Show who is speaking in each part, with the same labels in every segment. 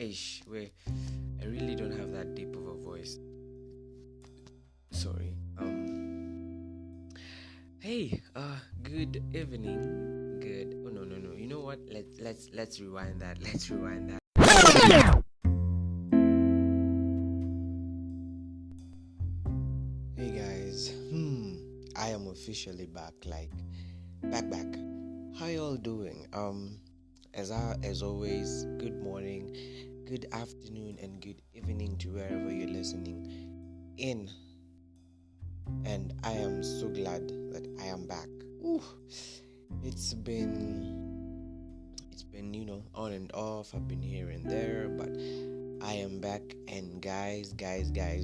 Speaker 1: Wait, I really don't have that deep of a voice. Sorry. Hey, good evening. Good. Oh no. You know what? Let's rewind that. Let's rewind that. Hey guys. I am officially back. Back. How y'all doing? As always, good morning, good afternoon, and good evening to wherever you're listening in. And I am so glad that I am back. Ooh, it's been on and off. I've been here and there, but I am back. And guys,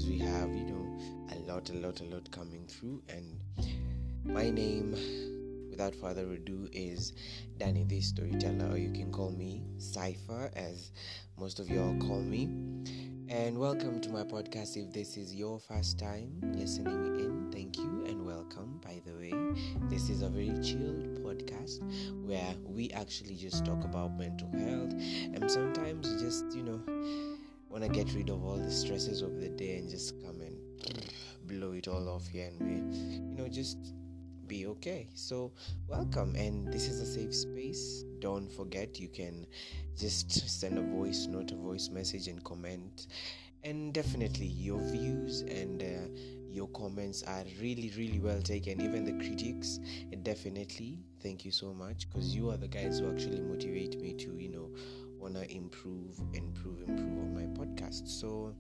Speaker 1: we have a lot coming through. And my name, without further ado, is Danny the Storyteller, or you can call me Cypher, as most of y'all call me. And welcome to my podcast. If this is your first time listening in, thank you and welcome. By the way, this is a very chilled podcast where we actually just talk about mental health, and sometimes we just want to get rid of all the stresses of the day and just come and blow it all off here, and we just be okay. So welcome, and this is a safe space. Don't forget, you can just send a voice note, a voice message, and comment. And definitely your views and your comments are really well taken. Even the critics, definitely thank you so much, because you are the guys who actually motivate me to want to improve on my podcast. So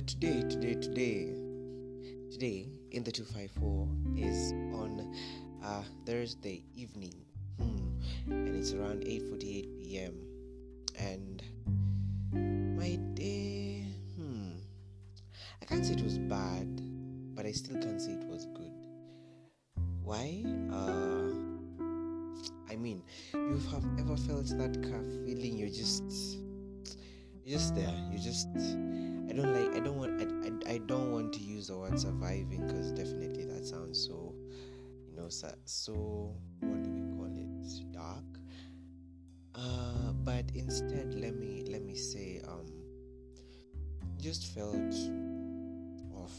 Speaker 1: today in the 254 is on Thursday evening, and it's around 8:48 p.m. and my day, I can't say it was bad, but I still can't say it was good. Why? You have ever felt that feeling? You're just there. I don't want to use the word surviving, because definitely that sounds so, so, what do we call it? Dark. But instead, let me say, just felt off.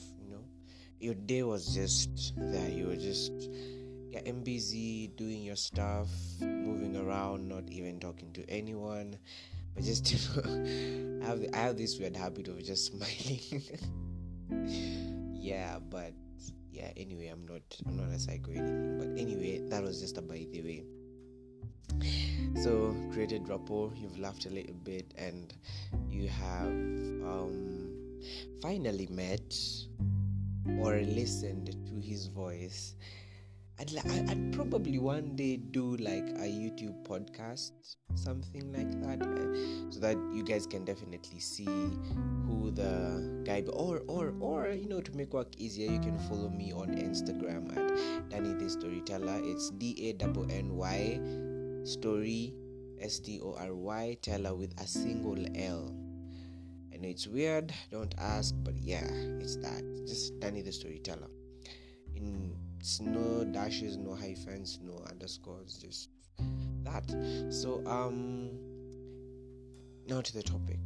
Speaker 1: Your day was just there. You were just getting busy, doing your stuff, moving around, not even talking to anyone, but just I have this weird habit of just smiling. Anyway, I'm not a psycho or anything, but anyway, that was just a by the way. So, created rapport, you've laughed a little bit, and you have finally met or listened to his voice. I'd probably one day do like a YouTube podcast, something like that, so that you guys can definitely see who the guy or to make work easier, you can follow me on Instagram at Danny the Storyteller. It's DANNY Story STORY Teller with a single L. I know it's weird, don't ask, but yeah, it's that. Just Danny the Storyteller. It's no dashes, no hyphens, no underscores, just that. So now to the topic.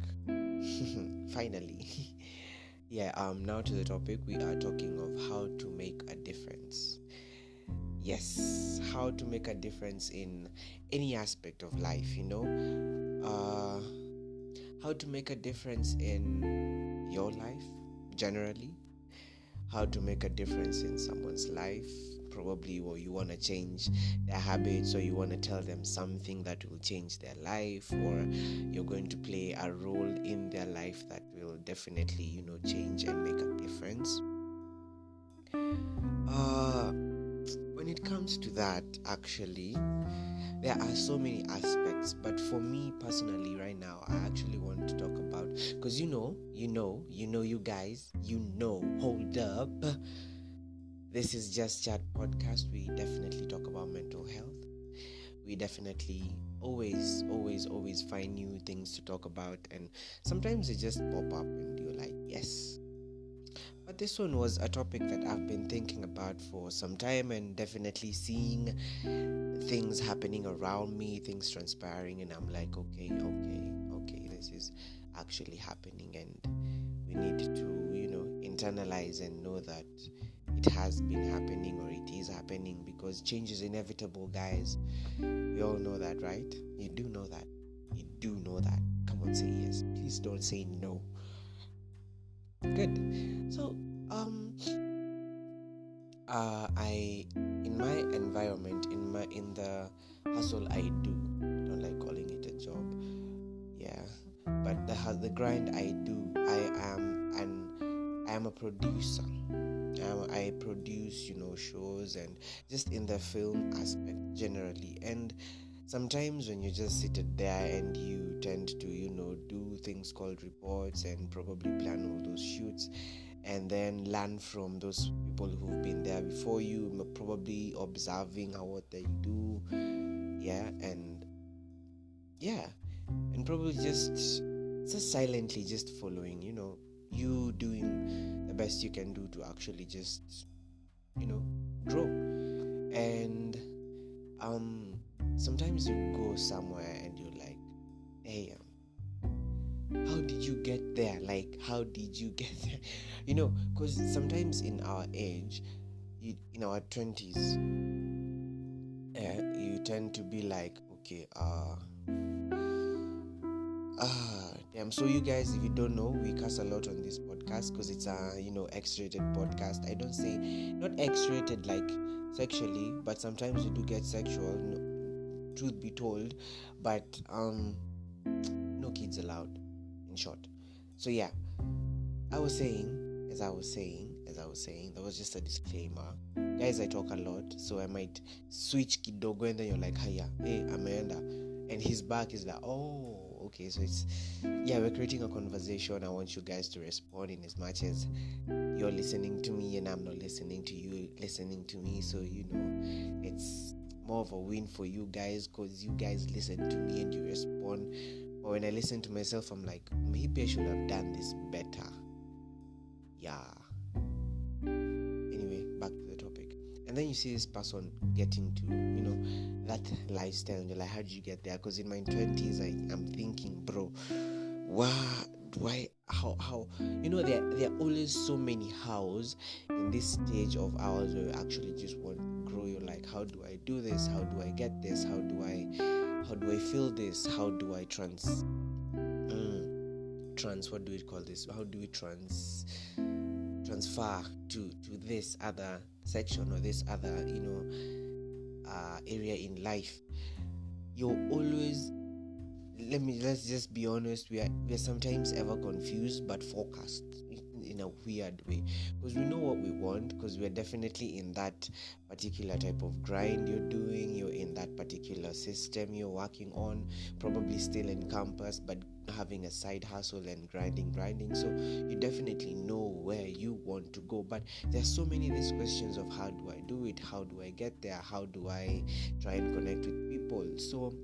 Speaker 1: Finally. Now to the topic. We are talking of how to make a difference. Yes, how to make a difference in any aspect of life, how to make a difference in your life generally, how to make a difference in someone's life, probably, or you want to change their habits, or you want to tell them something that will change their life, or you're going to play a role in their life that will definitely change and make a difference. When it comes to that, actually, there are so many aspects, but for me personally right now, I actually want to talk about, because you guys, hold up, this is Just Chat podcast. We definitely talk about mental health. We definitely always find new things to talk about, and sometimes they just pop up and you're like, yes. But this one was a topic that I've been thinking about for some time, and definitely seeing things happening around me, things transpiring, and I'm like, okay, this is actually happening, and we need to, internalize and know that it has been happening or it is happening, because change is inevitable, guys. We all know that, right? You do know that. You do know that. Come on, say yes. Please don't say no. Good. So, I in my environment, in the hustle I do, I don't like calling it a job. Yeah, but the grind I do, I am a producer. I produce, shows, and just in the film aspect generally. And sometimes when you just sit there and you tend to, do things called reports and probably plan all those shoots, and then learn from those people who've been there before you, probably observing what they do, and probably just silently just following, you doing the best you can do to actually just, grow. And sometimes you go somewhere and you're like, hey, how did you get there? Like, how did you get there? Because sometimes in our age, in our 20s, you tend to be like, okay, damn. So you guys, if you don't know, we cuss a lot on this podcast because it's a, X-rated podcast. I don't say, not X-rated like sexually, but sometimes we do get sexual, truth be told, but no kids allowed, in short. So yeah, as I was saying, that was just a disclaimer. Guys, I talk a lot, so I might switch kidogo, and then you're like, hiya, hey, Amanda. And his back is like, oh, okay. So it's, we're creating a conversation. I want you guys to respond in as much as you're listening to me and I'm not listening to you listening to me. So, it's more of a win for you guys, because you guys listen to me and you respond. But when I listen to myself, I'm like, maybe I should have done this better. Yeah. Anyway, back to the topic. And then you see this person getting to, that lifestyle, and you're like, how did you get there? Because in my 20s, I'm thinking, bro, why, how, there are always so many hows in this stage of ours where you actually just want to grow. You're like, how do I do this? How do I get this? How do I feel this? How do I what do we call this? How do we transfer to this other section or this other, area in life? You're always, let's just be honest, we are sometimes ever confused but focused in a weird way, because we know what we want, because we're definitely in that particular type of grind you're doing. You're in that particular system you're working on, probably still in campus but having a side hustle and grinding. So you definitely know where you want to go, but there's so many these questions of, how do I do it? How do I get there? How do I try and connect with people? So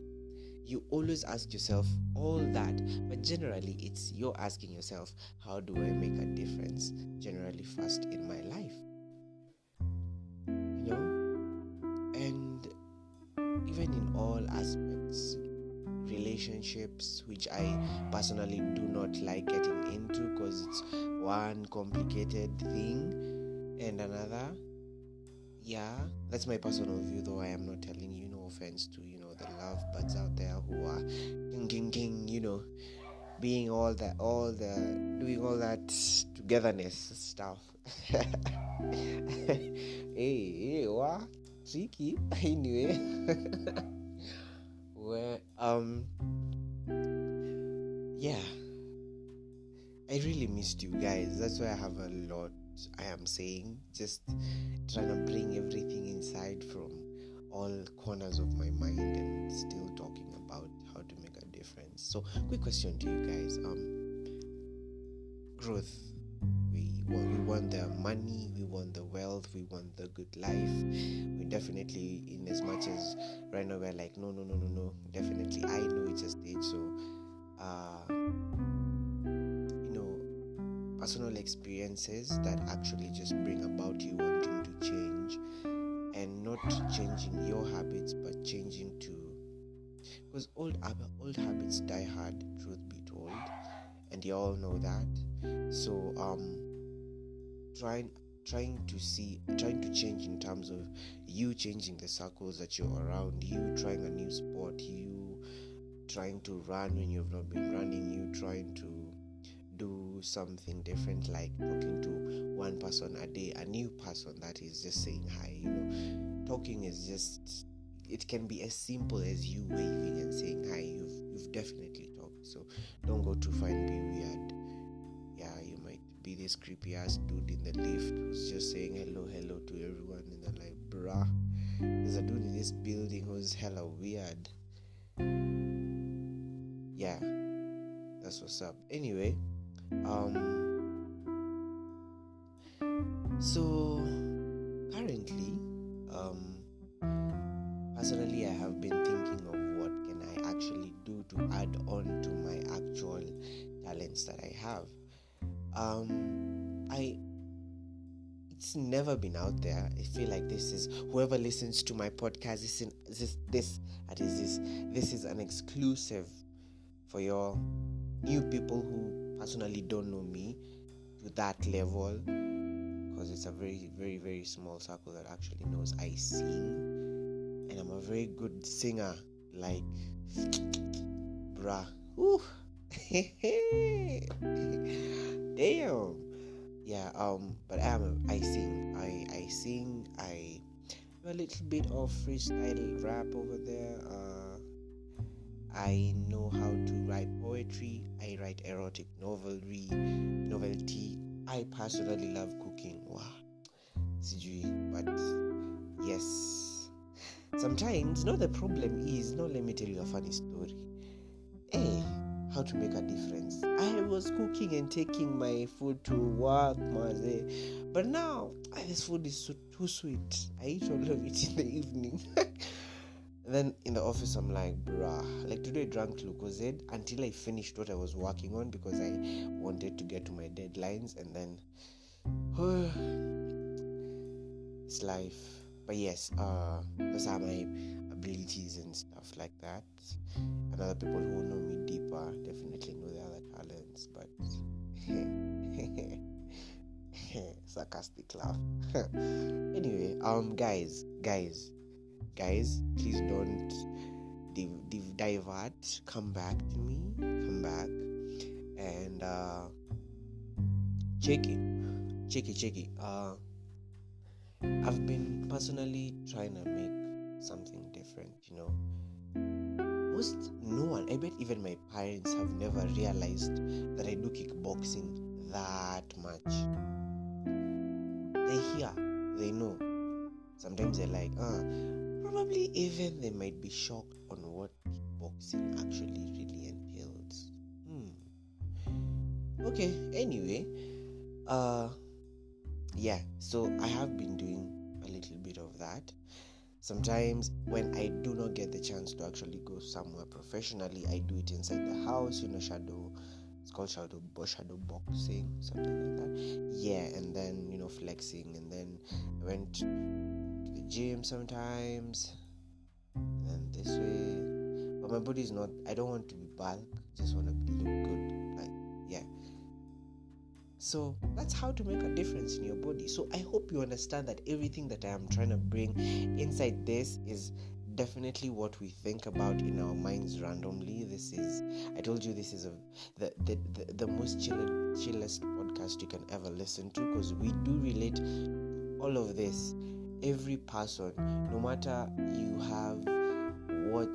Speaker 1: you always ask yourself all that, but generally it's you're asking yourself, how do I make a difference generally first in my life? And even in all aspects, relationships, which I personally do not like getting into because it's one complicated thing and another. Yeah, that's my personal view, though I am not telling you, no offense to, the love buds out there who are king, being doing all that togetherness stuff. Hey, what? Tricky. Anyway. Well, yeah. I really missed you guys. That's why I have a lot I am saying. Just trying to bring everything inside from all corners of my mind and still talking about how to make a difference. So, quick question to you guys. Growth. We want the money, we want the wealth, we want the good life. We definitely, in as much as right now we're like, no. Definitely, I know it's a stage. So, personal experience experiences that actually just bring about you wanting to change, and not changing your habits, but changing to, because old habits die hard, truth be told, and you all know that. So trying trying to change in terms of you changing the circles that you're around, you trying a new sport, you trying to run when you've not been running, you trying to do something different, like talking to one person a day, a new person that is just saying hi. Talking is just, it can be as simple as you waving and saying hi. You've definitely talked. So don't go to find be weird. Yeah, you might be this creepy ass dude in the lift who's just saying hello to everyone, and they're like, bruh, there's a dude in this building who's hella weird. Yeah, that's what's up. Anyway, so currently, personally, I have been thinking of what can I actually do to add on to my actual talents that I have. It's never been out there. I feel like this is, whoever listens to my podcast, this is an exclusive for your new people who personally don't know me to that level, because it's a very, very, very small circle that actually knows I sing, and I'm a very good singer, like, bruh. Woo. Damn. Yeah, but I sing. I sing. I do a little bit of freestyle rap over there. I know how to write poetry. I write erotic novelty. I personally love cooking. Wow, but yes, sometimes, the problem is, let me tell you a funny story. Hey, how to make a difference. I was cooking and taking my food to work, but now this food is too sweet. I eat all of it in the evening. And then in the office, I'm like, bruh, like today I drank Lucozade until I finished what I was working on, because I wanted to get to my deadlines, and then it's life. But yes, those are my abilities and stuff like that. And other people who know me deeper definitely know the other talents, but sarcastic laugh. Anyway, guys, please don't divert. Come back to me. Come back and check it. I've been personally trying to make something different. No one, I bet even my parents have never realized that I do kickboxing that much. They hear, they know. Sometimes they're like, probably even they might be shocked on what kickboxing actually really entails. Okay, anyway, yeah, so I have been doing a little bit of that. Sometimes when I do not get the chance to actually go somewhere professionally, I do it inside the house, it's called shadow boxing, something like that. Yeah, and then, flexing, and then I went to the gym sometimes, and this way. But my body is not, I don't want to be bulk, just want to look good, like, yeah. So that's how to make a difference in your body. So I hope you understand that everything that I am trying to bring inside this is definitely what we think about in our minds randomly. I told you, this is the most chillest podcast you can ever listen to, because we do relate all of this. Every person, no matter you have what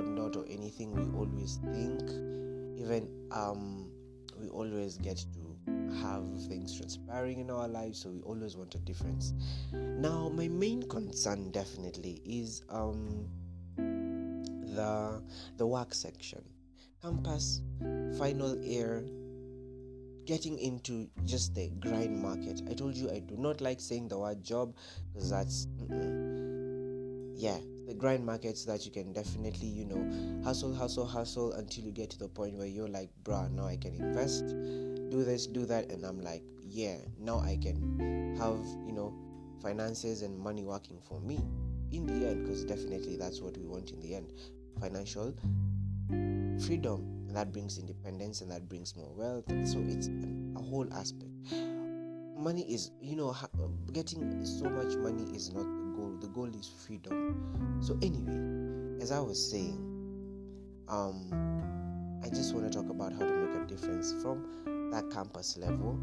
Speaker 1: not or anything, we always think, even we always get to have things transpiring in our lives, so we always want a difference. Now, my main concern definitely is the work section, campus, final year, getting into just the grind market. I told you I do not like saying the word job, because that's the grind markets that you can definitely hustle until you get to the point where you're like, bruh, now I can invest, do this, do that, and I'm like, yeah, now I can have, finances and money working for me in the end, because definitely that's what we want in the end. Financial freedom, and that brings independence, and that brings more wealth. So it's a whole aspect. Money is, getting so much money is not the goal. The goal is freedom. So anyway, as I was saying, I just want to talk about how to make a difference from that campus level,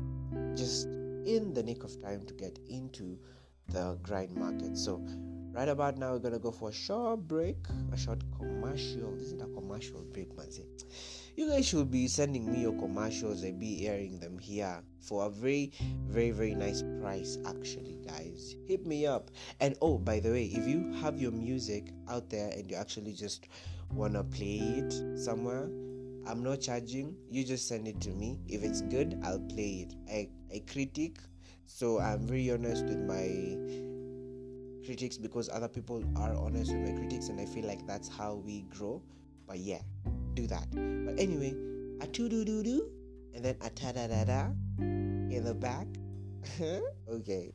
Speaker 1: just in the nick of time to get into the grind market. So right about now, we're gonna go for a short break, a short commercial. Is it a commercial break, man? You guys should be sending me your commercials. I'll be airing them here for a very, very, very nice price, actually, guys. Hit me up. And oh, by the way, if you have your music out there and you actually just wanna play it somewhere, I'm not charging. You just send it to me. If it's good, I'll play it. I critique, so I'm very honest with my critics, because other people are honest with my critics, and I feel like that's how we grow. But yeah, do that. But anyway, a to do do do, and then a ta da da da in the back. Okay.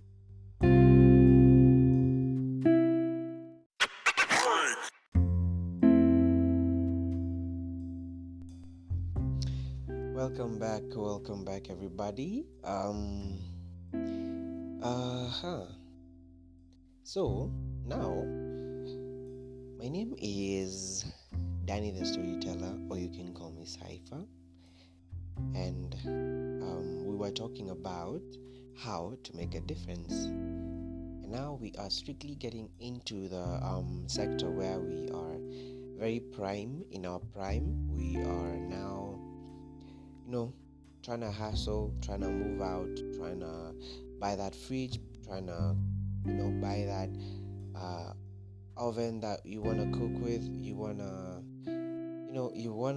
Speaker 1: Welcome back, everybody. So now, my name is Danny the Storyteller, or you can call me Cypher, and we were talking about how to make a difference. And now we are strictly getting into the sector where we are very prime in our prime. We are now, trying to hustle, trying to move out, trying to buy that fridge, trying to, buy that oven that you want to cook with. You want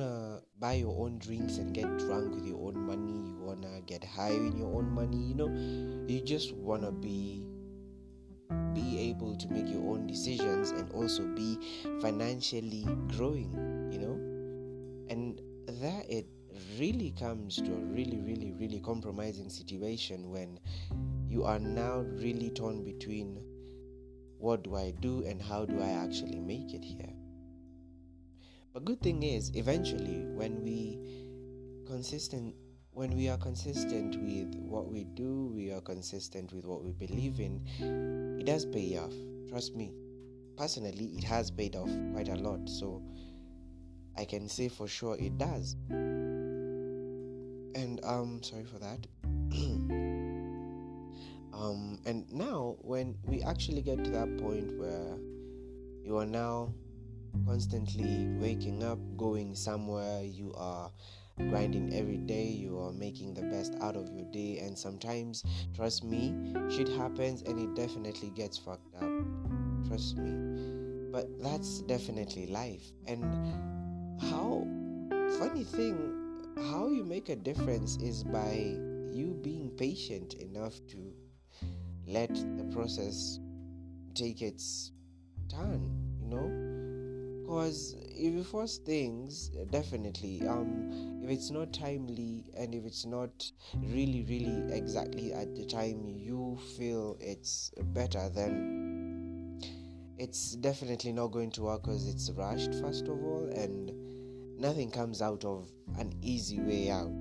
Speaker 1: to buy your own drinks and get drunk with your own money. You want to get high in your own money. You just want to be able to make your own decisions and also be financially growing, and that it really comes to a really, really, really compromising situation when you are now really torn between what do I do and how do I actually make it here. But good thing is, eventually, when we are consistent with what we do, we are consistent with what we believe in, it does pay off. Trust me. Personally, it has paid off quite a lot, so I can say for sure it does. And sorry for that. And now when we actually get to that point where you are now constantly waking up, going somewhere, you are grinding every day, you are making the best out of your day, and sometimes, trust me, shit happens and it definitely gets fucked up. Trust me. But that's definitely life. And funny thing, how you make a difference is by you being patient enough to let the process take its turn, because if you force things, definitely, if it's not timely and if it's not really, really exactly at the time you feel it's better, then it's definitely not going to work, because it's rushed, first of all, and nothing comes out of an easy way out,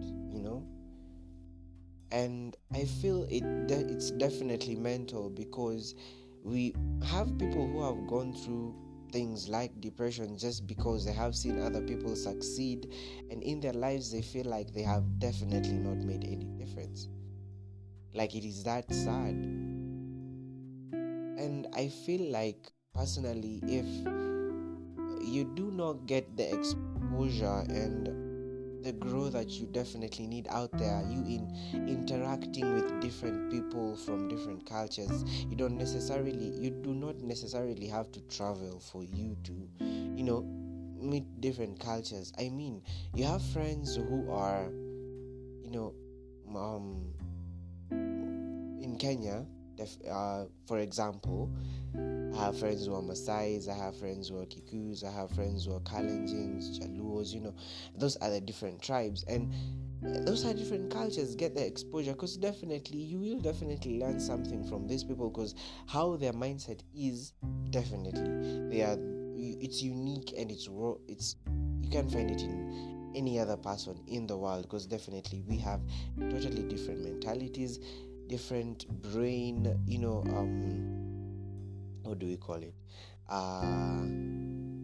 Speaker 1: and I feel it's definitely mental, because we have people who have gone through things like depression just because they have seen other people succeed, and in their lives they feel like they have definitely not made any difference. Like, it is that sad. And I feel like, personally, if you do not get the exposure and the growth that you definitely need out there, you interacting with different people from different cultures, you do not necessarily have to travel for you to, meet different cultures. I mean, you have friends who are, in Kenya, for example, I have friends who are Maasais, I have friends who are Kikuus, I have friends who are Kalenjins, Jaluos, those are the different tribes, and those are different cultures. Get the exposure, because definitely you will definitely learn something from these people, because how their mindset is, definitely it's unique, and it's you can't find it in any other person in the world, because definitely we have totally different mentalities, different brain, what do we call it,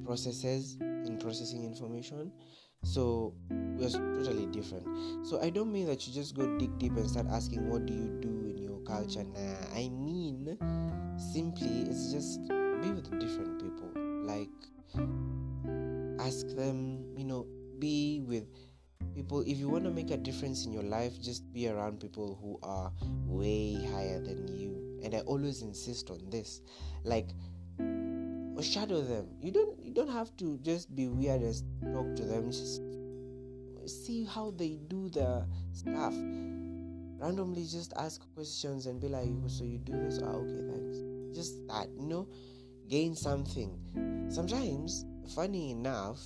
Speaker 1: processes in processing information. So we're totally different. So I don't mean that you just go dig deep and start asking what do you do in your culture. Nah, I mean simply it's just be with different people, like ask them, be with people. If you want to make a difference in your life, just be around people who are way higher than you. And I always insist on this, like, shadow them. You don't have to just be weird and talk to them. Just see how they do the stuff. Randomly just ask questions and be like, so you do this? Okay, thanks. Just that, gain something. Sometimes, funny enough,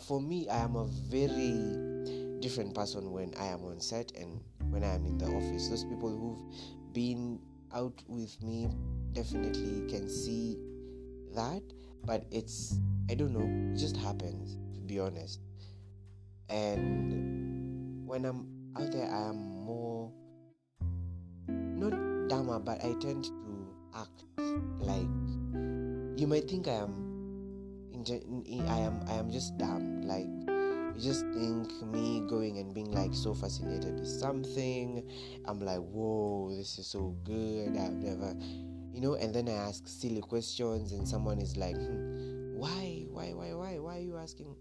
Speaker 1: for me, I am a very different person when I am on set and when I am in the office. Those people who've been out with me definitely can see that, but I don't know, it just happens, to be honest. And when I'm out there, I am more, not dumber, but I tend to act like, you might think I am just dumb. Like, you just think me going and being like so fascinated with something, I'm like, whoa, this is so good, I've never, and then I ask silly questions and someone is like, why are you asking,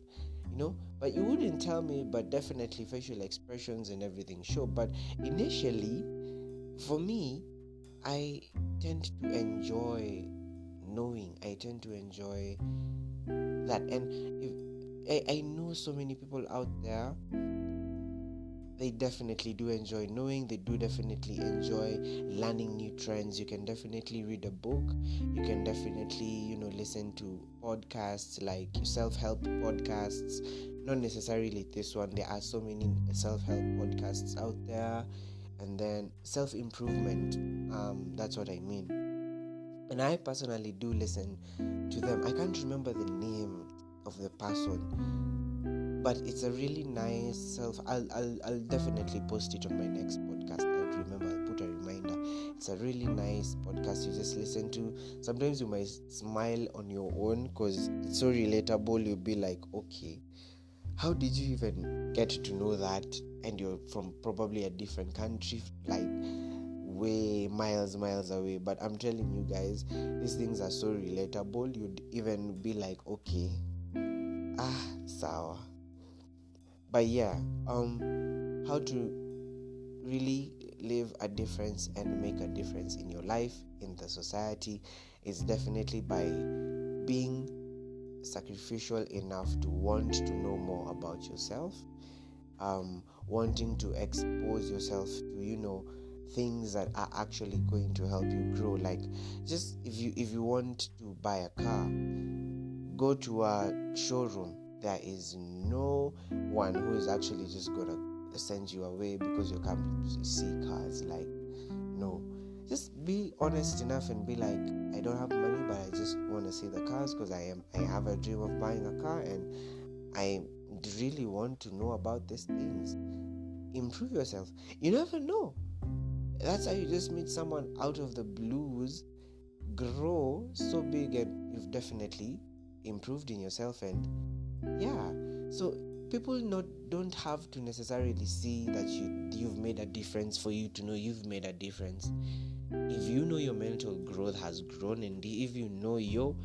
Speaker 1: but you wouldn't tell me, but definitely facial expressions and everything show. But initially, for me, I tend to enjoy knowing, I tend to enjoy that. And if I know so many people out there, they definitely do enjoy knowing, they do definitely enjoy learning new trends. You can definitely read a book, you can definitely listen to podcasts, like self-help podcasts. Not necessarily this one, there are so many self-help podcasts out there. And then self-improvement, that's what I mean. And I personally do listen to them. I can't remember the name of the person, but it's a really nice I'll definitely post it on my next podcast. I'll remember, I'll put a reminder. It's a really nice podcast you just listen to. Sometimes you might smile on your own because it's so relatable. You'll be like, okay, how did you even get to know that? And you're from probably a different country, like way miles away. But I'm telling you guys, these things are so relatable. You'd even be like, okay, sour. But yeah, how to really live a difference and make a difference in your life, in the society, is definitely by being sacrificial enough to want to know more about yourself, wanting to expose yourself to things that are actually going to help you grow. Like, just if you want to buy a car, go to a showroom. There is no one who is actually just gonna send you away because you come to see cars. Like, no, just be honest enough and be like, I don't have money, but I just want to see the cars because I have a dream of buying a car and I really want to know about these things. Improve yourself. You never know. That's how you just meet someone out of the blues, grow so big, and you've definitely improved in yourself. And yeah, so people don't have to necessarily see that you've made a difference for you to know you've made a difference. If you know your mental growth has grown, and if you know you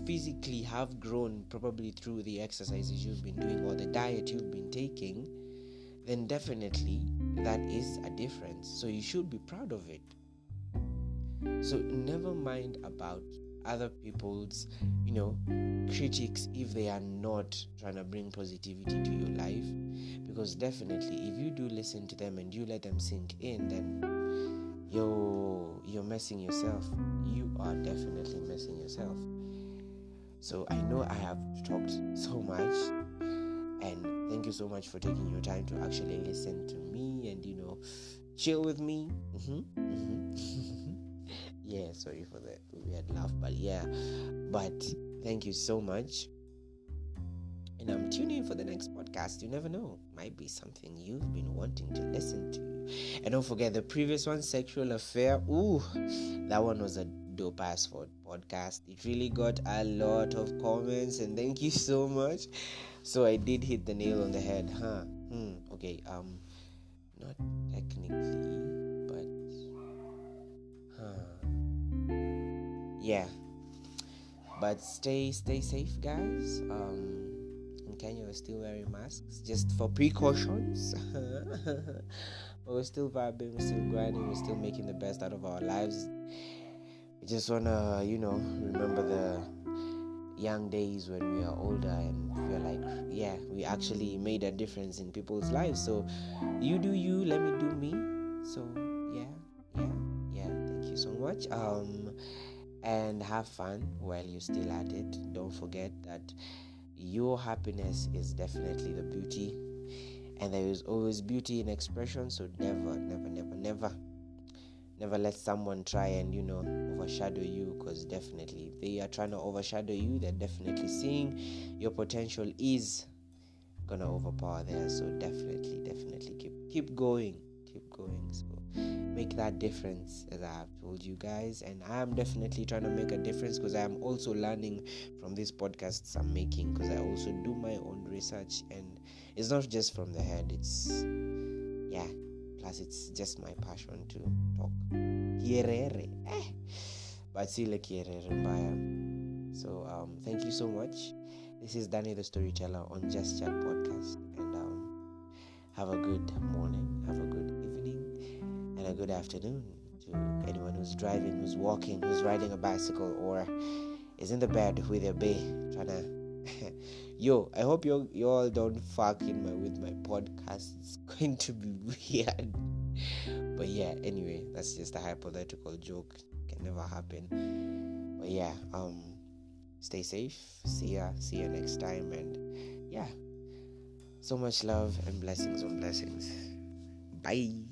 Speaker 1: physically have grown, probably through the exercises you've been doing or the diet you've been taking, then definitely that is a difference. So you should be proud of it. So never mind about other people's critics if they are not trying to bring positivity to your life, because definitely if you do listen to them and you let them sink in, then you're messing yourself. You are definitely messing yourself. So I know I have talked so much, and thank you so much for taking your time to actually listen to me and chill with me. Yeah, sorry for the weird laugh, but yeah, but thank you so much. And I'm tuning in for the next podcast. You never know, might be something you've been wanting to listen to. And don't forget the previous one, Sexual Affair. Ooh, that one was a dope ass podcast. It really got a lot of comments, and thank you so much. So I did hit the nail on the head, huh? Okay, not technically, but yeah. But stay safe, guys. In Kenya, we're still wearing masks just for precautions. But we're still vibing, we're still grinding, we're still making the best out of our lives. We just wanna, remember the young days when we are older and feel like, yeah, we actually made a difference in people's lives. So you do you, let me do me. So yeah. Thank you so much. And have fun while you're still at it. Don't forget that your happiness is definitely the beauty, and there is always beauty in expression. So never let someone try and overshadow you, because definitely if they are trying to overshadow you, they're definitely seeing your potential is gonna overpower theirs. So definitely keep going. So make that difference, as I have told you guys, and I am definitely trying to make a difference, because I am also learning from these podcasts I'm making, because I also do my own research, and it's not just from the head, it's plus it's just my passion to talk kierere but si le kierere mbaya. So thank you so much. This is Danny the Storyteller on Just Chat Podcast, and have a good morning, have a good evening, and a good afternoon to anyone who's driving, who's walking, who's riding a bicycle, or is in the bed with their bae trying to yo, I hope you all don't fuck with my podcast. It's going to be weird. But yeah, anyway, that's just a hypothetical joke. Can never happen. But yeah, stay safe. See ya next time, and yeah, so much love and blessings on blessings. Bye.